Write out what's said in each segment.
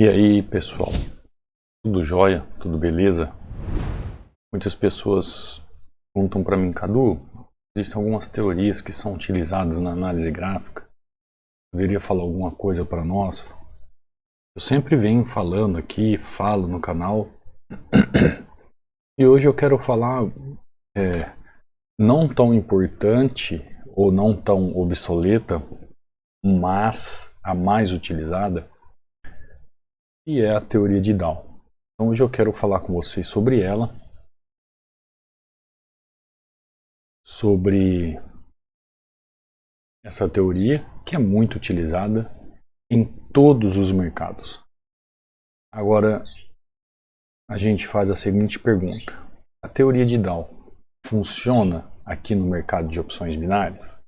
E aí, pessoal? Tudo jóia? Tudo beleza? Muitas pessoas perguntam para mim, Cadu, existem algumas teorias que são utilizadas na análise gráfica. Poderia falar alguma coisa para nós? Eu sempre venho falando aqui, falo no canal. E hoje eu quero falar não tão importante ou não tão obsoleta, mas a mais utilizada, que é a teoria de Down. Então hoje eu quero falar com vocês sobre ela, sobre essa teoria que é muito utilizada em todos os mercados. Agora a gente faz a seguinte pergunta: a teoria de Down funciona aqui no mercado de opções binárias?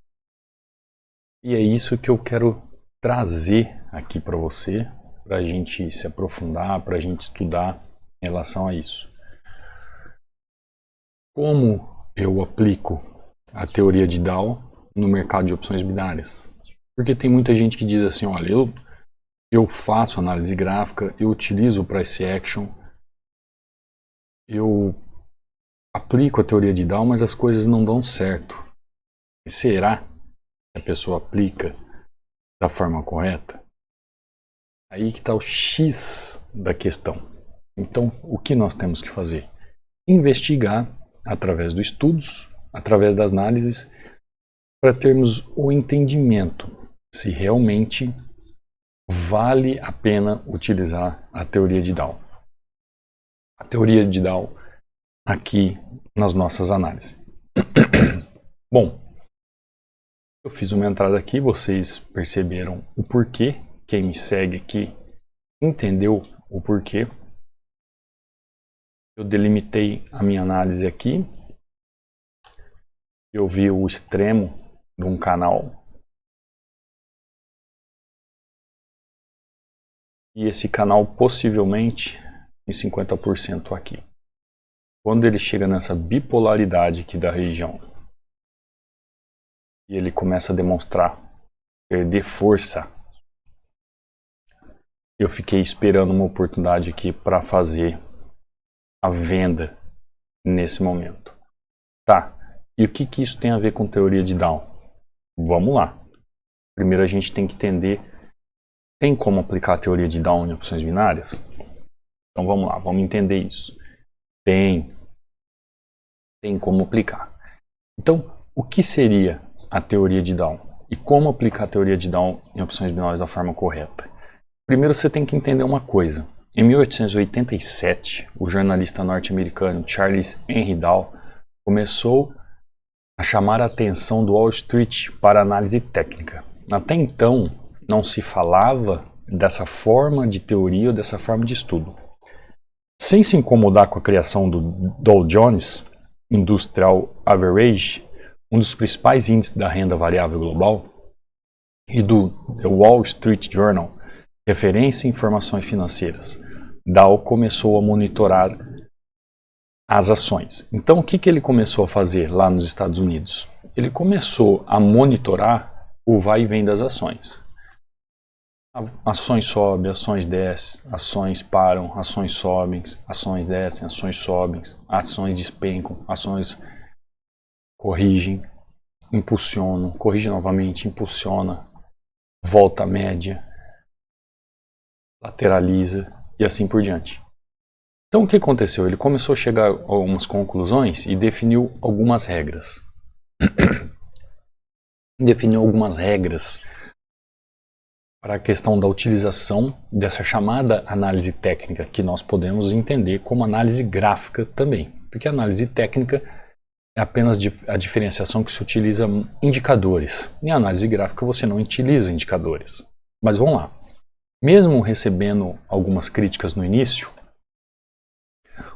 E é isso que eu quero trazer aqui para você, para a gente se aprofundar, para a gente estudar em relação a isso. Como eu aplico a teoria de Down no mercado de opções binárias? Porque tem muita gente que diz assim, olha, eu faço análise gráfica, eu utilizo o Price Action, eu aplico a teoria de Down, mas as coisas não dão certo. E será que a pessoa aplica da forma correta? Aí que está o X da questão. Então, o que nós temos que fazer? Investigar através dos estudos, através das análises, para termos o entendimento se realmente vale a pena utilizar a teoria de Down. A teoria de Down aqui nas nossas análises. Bom, eu fiz uma entrada aqui, vocês perceberam o porquê. Quem me segue aqui entendeu o porquê. Eu delimitei a minha análise aqui. Eu vi o extremo de um canal. E esse canal possivelmente em 50% aqui. Quando ele chega nessa bipolaridade aqui da região e ele começa a demonstrar, perder força, eu fiquei esperando uma oportunidade aqui para fazer a venda nesse momento. Tá, e o que isso tem a ver com teoria de Down? Vamos lá. Primeiro a gente tem que entender, tem como aplicar a teoria de Down em opções binárias? Então vamos lá, vamos entender isso. Tem como aplicar. Então, o que seria a teoria de Down? E como aplicar a teoria de Down em opções binárias da forma correta? Primeiro você tem que entender uma coisa. Em 1887, o jornalista norte-americano Charles Henry Dow começou a chamar a atenção do Wall Street para a análise técnica. Até então, não se falava dessa forma de teoria ou dessa forma de estudo. Sem se incomodar com a criação do Dow Jones Industrial Average, um dos principais índices da renda variável global, e do The Wall Street Journal, referência em informações financeiras, Dow começou a monitorar as ações. Então, o que ele começou a fazer lá nos Estados Unidos? Ele começou a monitorar o vai e vem das ações. Ações sobem, ações descem, ações param, ações sobem, ações descem, ações sobem, ações despencam, ações corrigem, impulsionam, corrige novamente, impulsiona, volta à média, lateraliza e assim por diante. Então o que aconteceu? Ele começou a chegar a algumas conclusões e definiu algumas regras. Definiu algumas regras para a questão da utilização dessa chamada análise técnica, que nós podemos entender como análise gráfica também. Porque a análise técnica é apenas a diferenciação que se utiliza indicadores. Em análise gráfica você não utiliza indicadores. Mas vamos lá. Mesmo recebendo algumas críticas no início,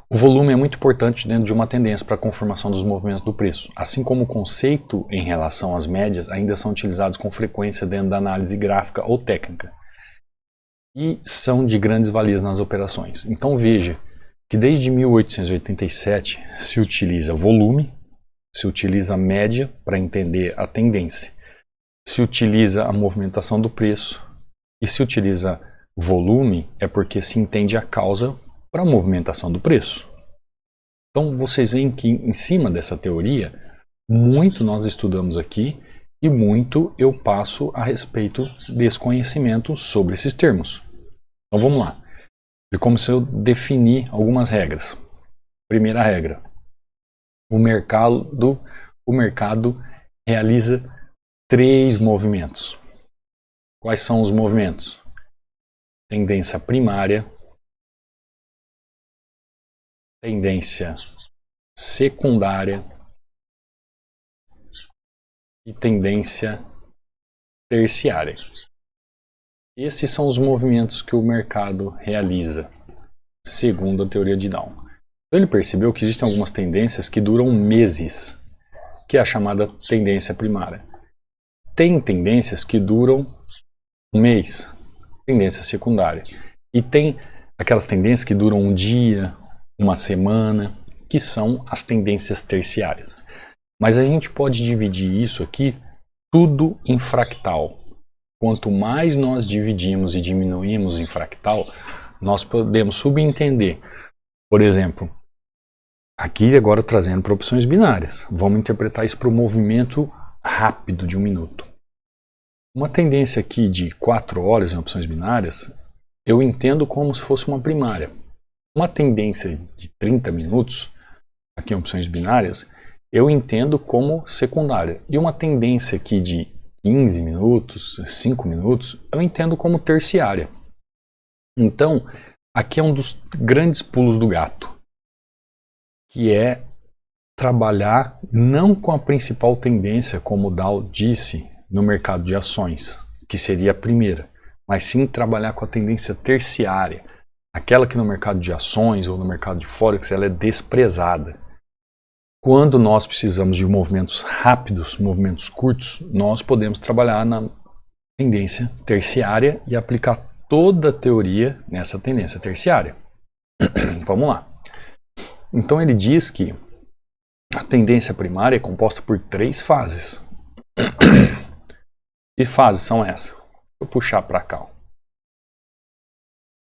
o volume é muito importante dentro de uma tendência para a conformação dos movimentos do preço, assim como o conceito em relação às médias ainda são utilizados com frequência dentro da análise gráfica ou técnica e são de grandes valias nas operações. Então veja que desde 1887 se utiliza volume, se utiliza a média para entender a tendência, se utiliza a movimentação do preço e se utiliza volume é porque se entende a causa para a movimentação do preço. Então vocês veem que em cima dessa teoria, muito nós estudamos aqui e muito eu passo a respeito desse conhecimento sobre esses termos. Então vamos lá. É como se eu definir algumas regras. Primeira regra. O mercado realiza 3 movimentos. Quais são os movimentos? Tendência primária, tendência secundária e tendência terciária. Esses são os movimentos que o mercado realiza, segundo a teoria de Down. Então ele percebeu que existem algumas tendências que duram meses, que é a chamada tendência primária. Tem tendências que duram um mês, tendência secundária. E tem aquelas tendências que duram um dia, uma semana, que são as tendências terciárias. Mas a gente pode dividir isso aqui tudo em fractal. Quanto mais nós dividimos e diminuímos em fractal, nós podemos subentender. Por exemplo, aqui agora trazendo para opções binárias. Vamos interpretar isso para o movimento rápido de 1 minuto. Uma tendência aqui de 4 horas em opções binárias, eu entendo como se fosse uma primária. Uma tendência de 30 minutos, aqui em opções binárias, eu entendo como secundária. E uma tendência aqui de 15 minutos, 5 minutos, eu entendo como terciária. Então, aqui é um dos grandes pulos do gato, que é trabalhar não com a principal tendência, como o Dow disse, no mercado de ações, que seria a primeira, mas sim trabalhar com a tendência terciária, aquela que no mercado de ações ou no mercado de Forex ela é desprezada. Quando nós precisamos de movimentos rápidos, movimentos curtos, nós podemos trabalhar na tendência terciária e aplicar toda a teoria nessa tendência terciária. Vamos lá. Então ele diz que a tendência primária é composta por 3 fases. Que fases são essas? Vou puxar para cá,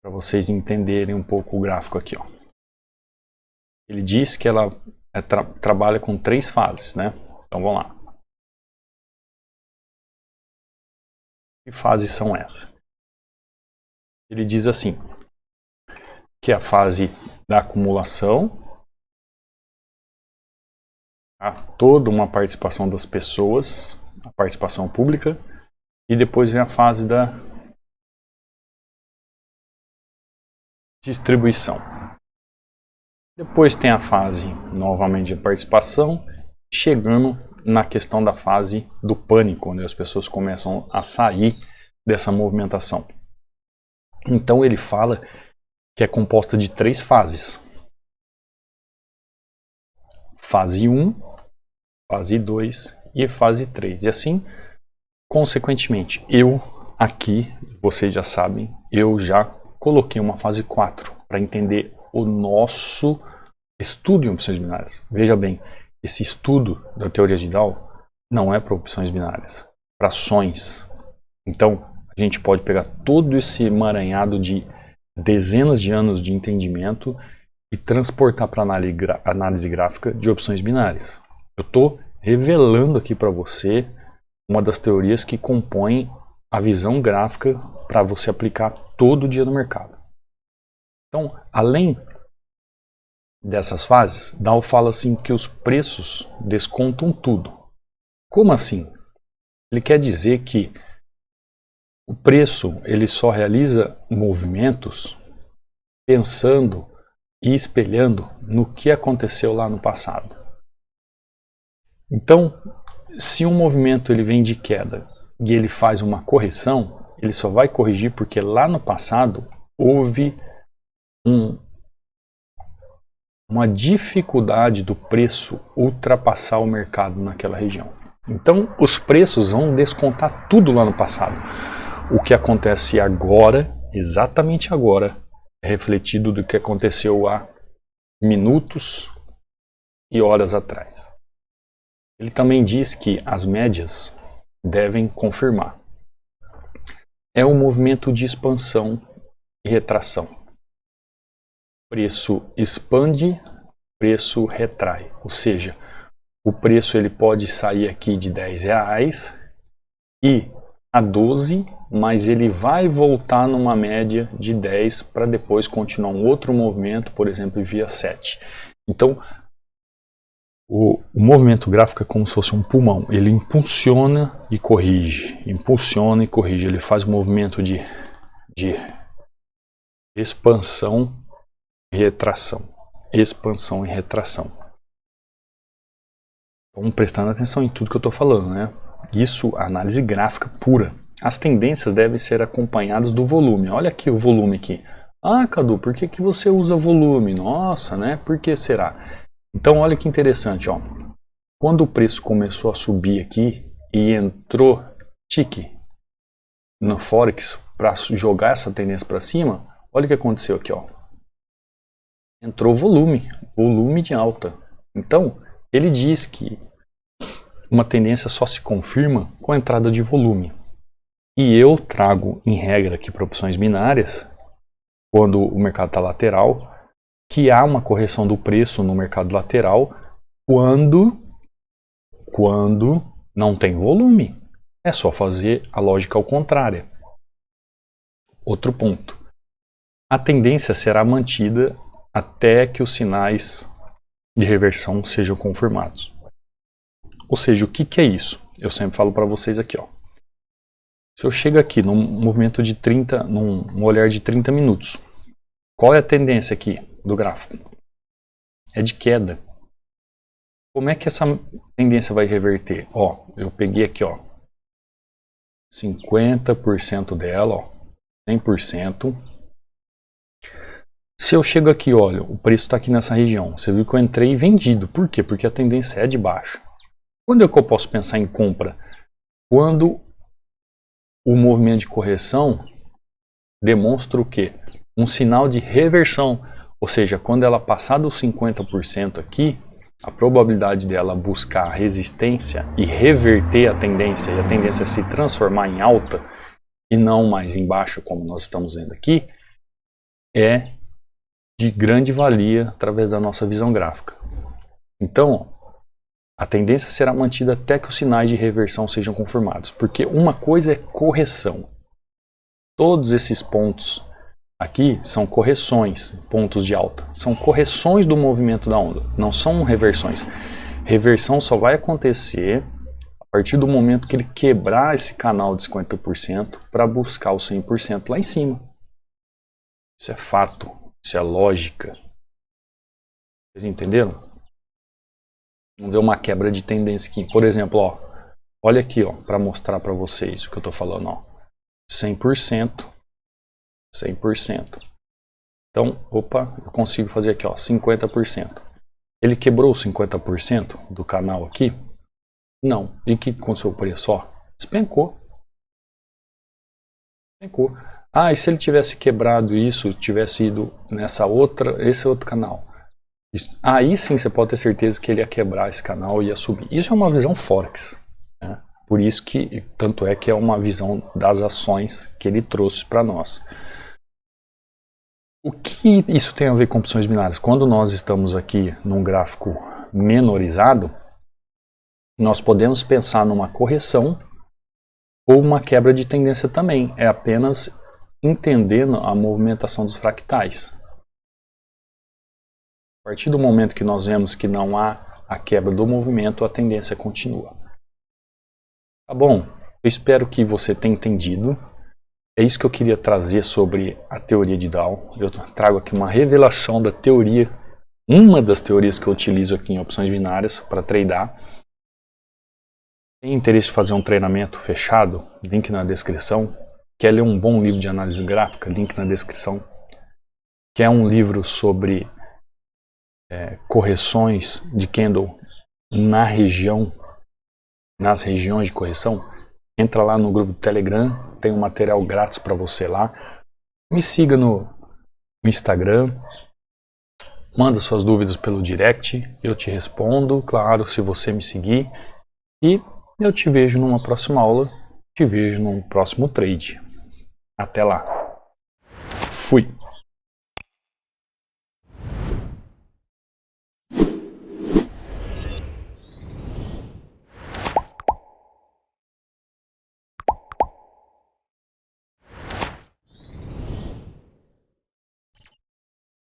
para vocês entenderem um pouco o gráfico aqui. Ó. Ele diz que ela trabalha com 3 fases, né? Então vamos lá. Que fases são essas? Ele diz assim, que é a fase da acumulação, tá? Toda uma participação das pessoas, a participação pública, e depois vem a fase da distribuição. Depois tem a fase, novamente, de participação, chegando na questão da fase do pânico, onde as pessoas começam a sair dessa movimentação. Então ele fala que é composta de 3 fases. Fase 1, fase 2 e fase 3. E assim, consequentemente, eu aqui, vocês já sabem, eu já coloquei uma fase 4 para entender o nosso estudo em opções binárias. Veja bem, esse estudo da teoria de Dow não é para opções binárias, para ações. Então, a gente pode pegar todo esse emaranhado de dezenas de anos de entendimento e transportar para análise gráfica de opções binárias. Eu estou revelando aqui para você uma das teorias que compõem a visão gráfica para você aplicar todo dia no mercado. Então, além dessas fases, Dow fala assim que os preços descontam tudo. Como assim? Ele quer dizer que o preço ele só realiza movimentos pensando e espelhando no que aconteceu lá no passado. Então, se um movimento ele vem de queda e ele faz uma correção, ele só vai corrigir porque lá no passado houve uma dificuldade do preço ultrapassar o mercado naquela região. Então, os preços vão descontar tudo lá no passado. O que acontece agora, exatamente agora, é refletido do que aconteceu há minutos e horas atrás. Ele também diz que as médias devem confirmar. É um movimento de expansão e retração. Preço expande, preço retrai. Ou seja, o preço ele pode sair aqui de R$10 e a 12, mas ele vai voltar numa média de 10 para depois continuar um outro movimento, por exemplo, via 7. Então, o movimento gráfico é como se fosse um pulmão. Ele impulsiona e corrige, impulsiona e corrige. Ele faz um movimento de expansão e retração. Expansão e retração. Vamos prestando atenção em tudo que eu estou falando, né? Isso, análise gráfica pura. As tendências devem ser acompanhadas do volume. Olha aqui o volume aqui. Ah, Cadu, por que você usa volume? Nossa, né? Por que será? Então, olha que interessante, ó. Quando o preço começou a subir aqui e entrou tique no Forex para jogar essa tendência para cima, olha o que aconteceu aqui, ó. Entrou volume de alta. Então, ele diz que uma tendência só se confirma com a entrada de volume. E eu trago em regra aqui para opções binárias, quando o mercado está lateral, que há uma correção do preço no mercado lateral quando não tem volume. É só fazer a lógica ao contrário. Outro ponto. A tendência será mantida até que os sinais de reversão sejam confirmados. Ou seja, o que é isso? Eu sempre falo para vocês aqui, ó. Se eu chego aqui num movimento de 30, num olhar de 30 minutos, qual é a tendência aqui do gráfico? É de queda. Como é que essa tendência vai reverter? Ó, eu peguei aqui, ó, 50% dela, ó, 100%. Se eu chego aqui, olha, o preço está aqui nessa região. Você viu que eu entrei vendido. Por quê? Porque a tendência é de baixa. Quando é que eu posso pensar em compra? Quando o movimento de correção demonstra o quê? Um sinal de reversão. Ou seja, quando ela passar dos 50% aqui, a probabilidade dela buscar resistência e reverter a tendência, e a tendência se transformar em alta e não mais em baixa, como nós estamos vendo aqui, é de grande valia através da nossa visão gráfica. Então, a tendência será mantida até que os sinais de reversão sejam confirmados, porque uma coisa é correção. Todos esses pontos aqui são correções, pontos de alta. São correções do movimento da onda, não são reversões. Reversão só vai acontecer a partir do momento que ele quebrar esse canal de 50% para buscar os 100% lá em cima. Isso é fato, isso é lógica. Vocês entenderam? Vamos ver uma quebra de tendência aqui. Por exemplo, ó, olha aqui, ó, para mostrar para vocês o que eu estou falando, ó. 100%. 100%. Então, opa, eu consigo fazer aqui, ó, 50%. Ele quebrou 50% do canal aqui? Não. E o que aconteceu com o preço? Ó, despencou. Despencou. Ah, e se ele tivesse quebrado isso, tivesse ido nessa outra, esse outro canal? Aí sim você pode ter certeza que ele ia quebrar esse canal e ia subir. Isso é uma visão Forex, né? Por isso que, tanto é que é uma visão das ações que ele trouxe para nós. O que isso tem a ver com opções binárias? Quando nós estamos aqui num gráfico menorizado, nós podemos pensar numa correção ou uma quebra de tendência também. É apenas entendendo a movimentação dos fractais. A partir do momento que nós vemos que não há a quebra do movimento, a tendência continua. Tá bom? Eu espero que você tenha entendido. É isso que eu queria trazer sobre a teoria de Dow. Eu trago aqui uma revelação da teoria, uma das teorias que eu utilizo aqui em opções binárias para tradar. Tem interesse em fazer um treinamento fechado? Link na descrição. Quer ler um bom livro de análise gráfica? Link na descrição. Quer um livro sobre correções de candle nas regiões de correção? Entra lá no grupo do Telegram, tem um material grátis para você lá. Me siga no Instagram, manda suas dúvidas pelo direct, eu te respondo, claro, se você me seguir. E eu te vejo numa próxima aula, te vejo num próximo trade. Até lá! Fui!